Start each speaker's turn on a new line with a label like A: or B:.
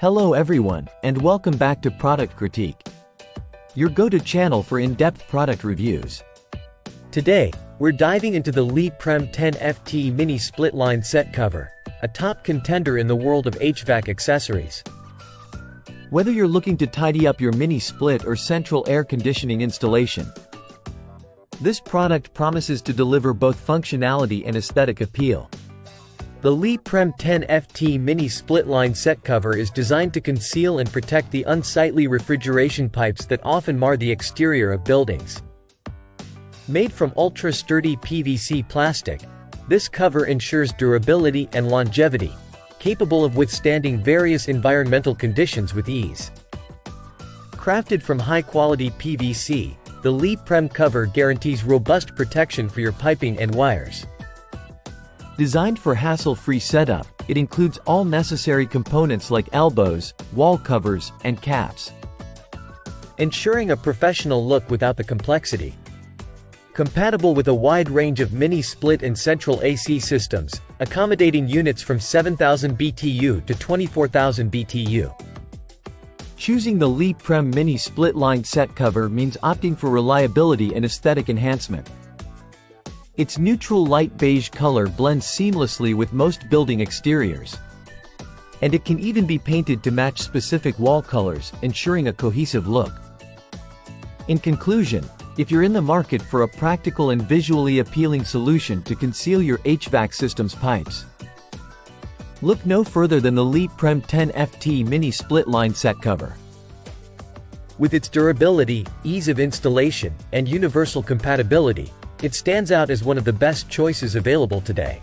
A: Hello everyone, and welcome back to Product Critique, your go-to channel for in-depth product reviews. Today, we're diving into the LyPrem 10Ft Mini Split Lineset Cover, a top contender in the world of HVAC accessories. Whether you're looking to tidy up your mini split or central air conditioning installation, this product promises to deliver both functionality and aesthetic appeal. The LyPrem 10Ft Mini Split Lineset Cover is designed to conceal and protect the unsightly refrigeration pipes that often mar the exterior of buildings. Made from ultra-sturdy PVC plastic, this cover ensures durability and longevity, capable of withstanding various environmental conditions with ease. Crafted from high-quality PVC, the LyPrem cover guarantees robust protection for your piping and wires. Designed for hassle-free setup, it includes all necessary components like elbows, wall covers, and caps, ensuring a professional look without the complexity. Compatible with a wide range of mini split and central AC systems, accommodating units from 7,000 BTU to 24,000 BTU. Choosing the LyPrem Mini Split Lineset Cover means opting for reliability and aesthetic enhancement. Its neutral light beige color blends seamlessly with most building exteriors, and it can even be painted to match specific wall colors, ensuring a cohesive look. In conclusion, if you're in the market for a practical and visually appealing solution to conceal your HVAC system's pipes, look no further than the LyPrem 10Ft Mini Split Lineset Cover. With its durability, ease of installation, and universal compatibility, it stands out as one of the best choices available today.